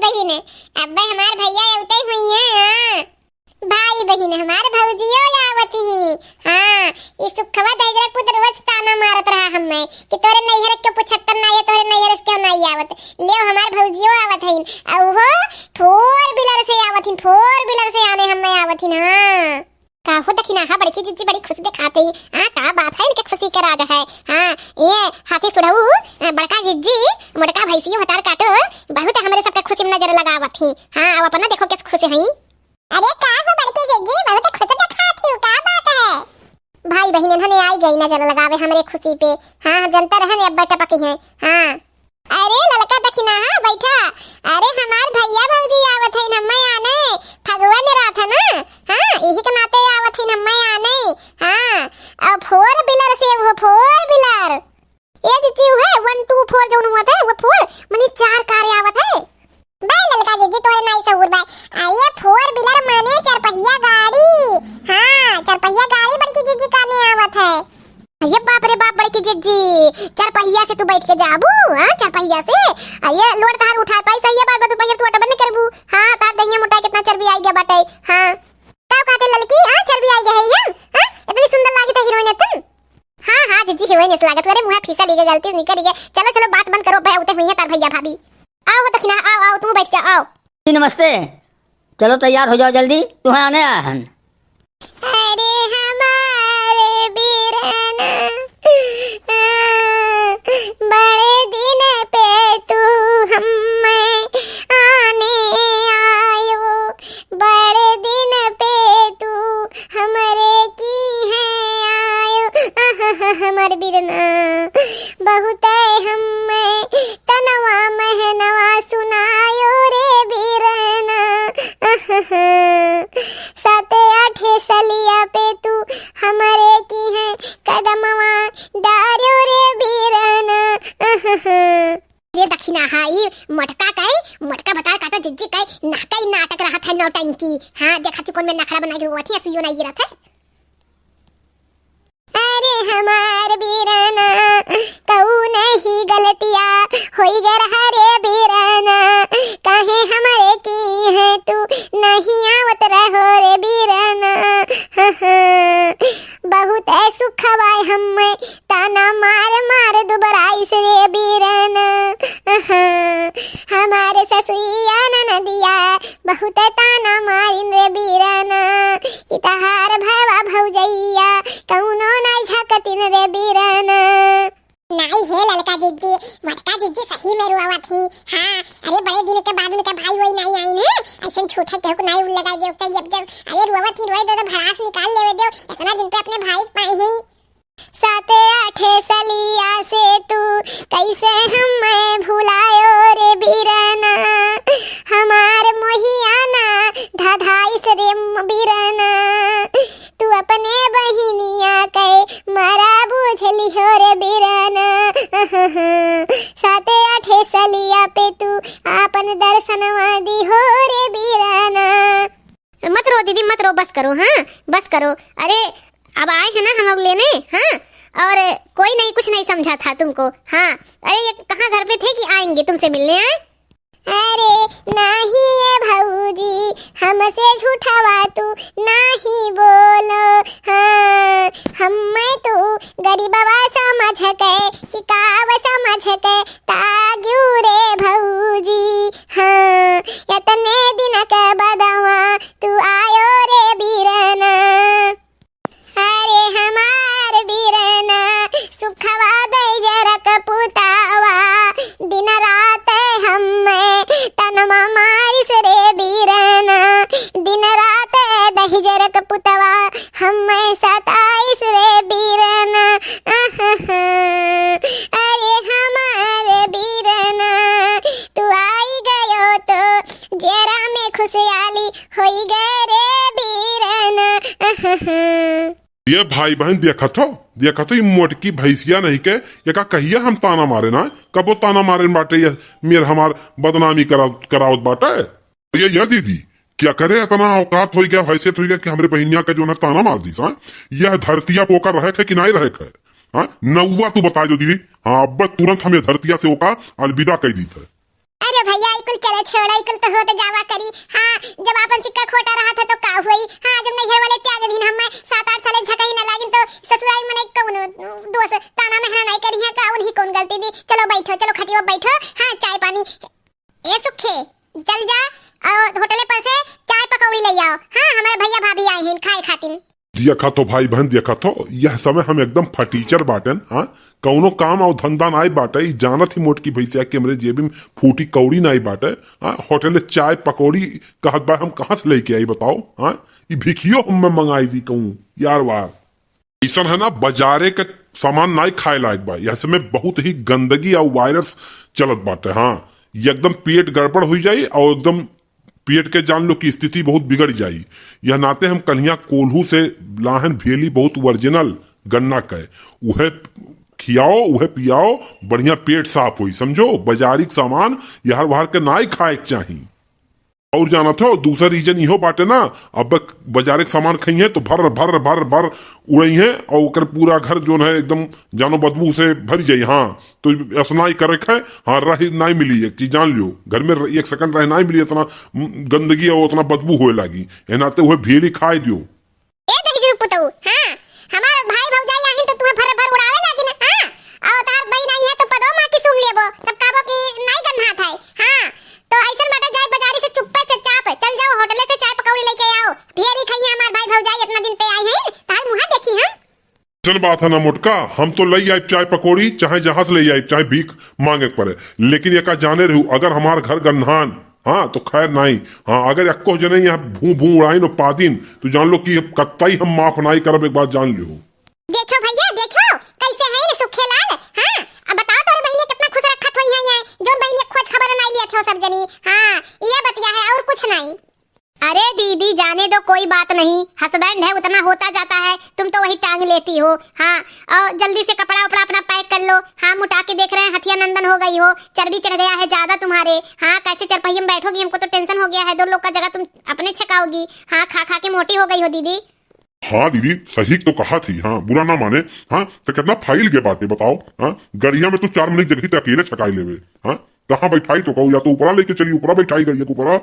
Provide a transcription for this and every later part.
बहन अब हमार भैया उते हुई है। भाई बहन हमारे भौजियो आवत ही। हां ई सुखवा दैजरा पुत्र रोज ताना मारत रहा हमें कि तोरे नैहर के पुछत्तर ना है, तोरे नैहर से क्यों नहीं आवत। ले हमार भौजियो आवत है और वो फोर व्हीलर से आवत ही, फोर व्हीलर से आने हमें आवत ही। हां काहो दखिना हा बड़ी जीजी बड़ी खुश दिखाते ही। हां का बात है, इनके खुशी का राज है। हां ये हाथी सुढ़ाऊ बड़का जीजी मोटका भैंसियो हटार काटो बहुत हमरे सबके खुशी में नजर लगावत ही। हां अब अपना देखो किस खुश है। अरे का हो बड़के जीजी बहुत खुश दिखाती हो, का बात है। भाई बहन इन्होंने आई गई नजर लगावे हमरे खुशी पे। हां जनता रहन अब टपकी है। हां अरे ललका दखिना हा बैठा। अरे हमार भैया भौजी आवत है हमें आने फगुआ ने रात है ना। हां यही के नाते आवत है हमें आने। हां अब फोर व्हीलर से वो फोर व्हीलर ये जीजी है 1 2 4 जो हुआ था वो फोर मनी 4 कार आवत है। भाई ललका जीजी तोरे नहीं सहूर भाई ये फोर व्हीलर माने चार पहिया गाड़ी। हां चार पहिया गाड़ी बड़की जीजी का ने आवत है। ये बाप रे बाप बड़की जीजी चार पहिया से तू बैठ के जाबू। हां चार पहिया से ये लोड तार उठा पाई सही है बात तू पहिया तू अटबन करबू। हां तार दहिया मोटा कितना चर्बी आई गया बाटे। हां का कहते लड़की हां चर्बी आई गया है। हां इतनी सुंदर लागत है हीरोइन तुम। हां हां जीजी हीरोइन इस लागत अरे मुंह फीसा लीगे गलती नहीं करी। चलो चलो बात बंद करो भैया उते हुई है तार भैया भाभी। आओ दखिना आओ तुम बैठ जाओ। नमस्ते चलो तैयार हो जाओ जल्दी तुम्हें आने आया हन। अरे हमारे बीरना बड़े दिन पे तू हमें आने आयो, बड़े दिन पे तू हमरे की है आयो। हमारे बीरना बहुत हमें तनवा महनवा सुनायो रे बीरना। साते आठे सलिया पे तू हमारे की है कदमवा डारो रे बीरना। ये दक्षिणा हाई मटका बता काटा जिज्जी कई नाटक नाटक रहा था नौटंकी। हां देखा तू कौन में नखरा बना के हुआ थी सुयो नहीं गिरा था। अरे हमार बीरना कहू नहीं गलतिया होई गे रहा रे बीरना। काहे हमारे की है तू नहीं आवत रहो रे बीरना। बहुत सुखवाय हमें ताना मार मार दुबराई से रे बीरना। हमारे ससुइया नदिया बहुत ताना मारिन रे बीरना। इतहार भवा भौजैया कौनो नहीं झकतिन रे बीरना। नहीं है ललका जीजी मटका जीजी सही में रुआवा थी। हां अरे बड़े दिन के बाद उनके भाई वही नहीं आई है ऐसे झूठे केहू को नहीं लगा दे तो जब अरे रुआवा थी रोए दो भड़ास निकाल लेवे दो इतना दिन पे अपने भाई पाई है। साते आठे सलिया से तू कैसे हमें भुलायो रे बीरना। हमार मोहियाना धाधाई से रे बीरना। तू अपने बहिनिया के मारा बुझली हो रे बीरना। साते आठे सलिया पे तू आपन दर्शनवा दी हो रे बीरना। मत रो दीदी मत रो बस करो। हां बस करो। अरे अब आए हैं ना हम लोग लेने। हां और कोई नहीं कुछ नहीं समझा था तुमको। हां अरे ये कहां घर पे थे कि आएंगे तुमसे मिलने आए। अरे नहीं ये भौजी हमसे झूठावा तू नहीं बोलो। हां हमें तू गरीबवा समझ के कि काव समझ के ताग्यू रे भौजी। हां इतने दिन के बदवा तू आयो रे बीरना। अरे हमार बीरना सुखवा दे जरक पुतावा दिन रात हमें तनमा मारिस रे बीरना। दिन रात दही जरक पुतवा हमें सताइस रे बीरना। अरे हमारे बीरना तू आई गयो तो जरा में खुशहाली होई गए रे बीरना। ये भाई बहन देखा तो ये मोटकी भैंसिया नहीं के ये का कहिया हम ताना मारे ना कबो ताना मारे बाटे ये मेर हमार बदनामी करावत बाटे। ये दीदी क्या करे इतना औकात हो गया हैसियत हो गया कि हमरे बहनिया का जो ना ताना मार दी। यह धरतिया पोका रहे कि नहीं रहे है। हाँ नौवा तू बता जो दीदी। हाँ अब तुरंत हमें धरतिया से ओका अलविदा कह दी था। अरे भैया कुल चले छोड़ा कुल तो होते जावा करी। हाँ जब अपन सिक्का खोटा रहा था तो का हुई। हाँ जब नैहर वाले त्याग दिन हम 7-8 साल झकई न लागिन तो ससुराल में कौन दोस्त ताना मेहना नहीं करी है का उन्हीं कौन गलती दी। चलो बैठो चलो खटियो बैठो। हाँ चाय पानी ए सुखे चल जा और होटले पर से चाय पकौड़ी ले आओ। हाँ हमारे भैया भाभी आए हैं खाए खातिर। देखा तो भाई बहन देखा तो यह समय हम एकदम फटीचर बाटन। हाँ कौनो काम और धंधा नाई बाटे जानत ही मोटकी भैंसिया के हमरे जेबी में फूटी कौड़ी नाई बाटे। हाँ होटल में चाय पकौड़ी कहत बा हम कहाँ से लेके आई बताओ। हाँ ये भिखियो हम मंगाई दी कहूँ यार वार ऐसा है ना बाजारे के सामान नाई खाए लायक बा। यह समय बहुत ही गंदगी और वायरस चलत बाटे। हाँ एकदम पेट गड़बड़ हो जाये और एकदम पेट के जान लो की स्थिति बहुत बिगड़ जाई। यह नाते हम कन्हैया कोल्हू से लाहन भेली बहुत ओरिजिनल गन्ना के उहे खियाओ उहे पियाओ बढ़िया पेट साफ हुई समझो। बाजारिक सामान यार बाहर के नाई खाए चाहिए। और जाना था दूसरा रीजन इहो बाटे ना अब बाजारिक सामान खाई है तो भर भर भर भर उड़ई है और पूरा घर जो है एकदम जानो बदबू से भर जाये। हाँ तो ऐसा करे है। हाँ रह नहीं मिली है कि जान लियो घर में 1 सेकंड रह नहीं मिली इतना गंदगी और उतना बदबू होए लगी है नाते हुए भेड़ी खाए दियो। चल बात है ना मोटका हम तो ले आए चाय पकौड़ी चाहे जहां से ले आए चाहे भीख मांगे पड़े लेकिन एक जाने रहू अगर हमार घर गन्हान हाँ तो खैर नहीं। हाँ अगर एको जने यहाँ भू भू उड़ाई नो पादिन तो जान लो कि कत्ताई हम माफ नहीं करब एक बात जान लियो। देखो भैया देखो कैसे है रे सुखे लाल। हाँ अब बताओ तोरे बहिनी कितना खुश रखत होई है जो बहिनी खोज खबर नहीं लिया थे सब जनी। हाँ ये बतिया है और कुछ नहीं। अरे दीदी जाने दो कोई बात नहीं हस्बैंड है उतना होता जाता है तुम तो वही टांग लेती हो। हाँ और जल्दी से कपड़ा उपड़ा अपना पैक कर लो। हाँ मुटा के देख रहे हैं हथिया नंदन हो गई हो चर्बी चढ़ गया है ज्यादा तुम्हारे। हाँ कैसे चरपहिया में बैठोगी हमको तो टेंशन हो गया है 2 लोग का जगह तुम अपने छकाओगी। हाँ खा खा के मोटी हो गई हो दीदी। हाँ दीदी सही तो कहा थी। हाँ बुरा ना माने। हाँ तो कितना फाइल के बातें बताओ। हाँ गड़िया में तो 4 मिनट जगह तो अकेले छकाई लेवे। हाँ कहाँ बैठाई तो कहू या तो ऊपरा लेके चली ऊपरा बैठाई गड़िया के ऊपरा।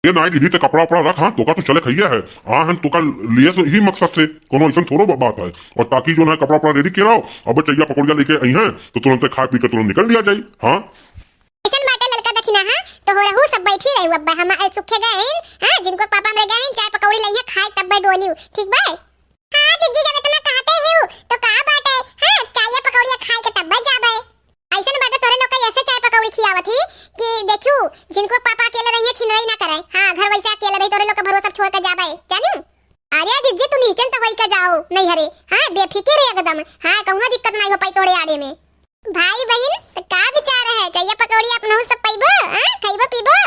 ये नहीं दीदी तो कपड़ा उपड़ा रख। हाँ तो का तो चले खैया है। हाँ तो का लिए से ही मकसद से कोनो ऐसा थोड़ो बात है और ताकि जो है कपड़ा उपड़ा रेडी किया अब चाहिए पकौड़िया लेके आई है तो तुरंत खा पी के तुरंत निकल लिया जाये। हाँ लड़का देखी ना। हाँ तो हो रहू सब बैठी रही अब हम सुखे गए हैं जिनको पापा में गए चाय पकौड़ी लइया खाए तब डोली ठीक बा। हाँ दीदी जब इतना कहते हो तो का बात है। हाँ चाय पकौड़िया खाए के तब जाबे ऐसा बात तोरे लोग ऐसे चाय पकौड़ी खियावत ही कि देखू जिनको पापा अकेले रहिए छिनरई ना करे। हाँ घर वैसे अकेले रही तोरे लोग का भरोसा छोड़ के जाबे जानू। अरे दीदी तू निश्चिंत वही का जाओ नहीं हरे। हाँ बेफिक्र है एकदम। हाँ कहूँ दिक्कत नहीं हो पाई तोड़े आड़े में। भाई बहन तो का विचार है चाहिए पकौड़ी अपना सब पैबो खइबो पीबो।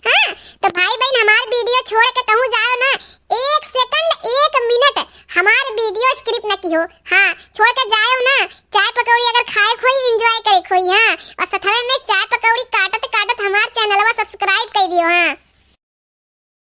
हाँ तो भाई बहन हमार वीडियो छोड़ के कहूँ जाओ ना 1 सेकंड 1 मिनट हमार वीडियो स्क्रिप्ट न की हो। हाँ छोड़ के जाओ ना चाय पकौड़ी अगर खाए खोई एंजॉय करे खोई। हाँ और सथवे में चाय पकौड़ी काटत काटत हमार चैनलवा सब्सक्राइब कर दियो। हाँ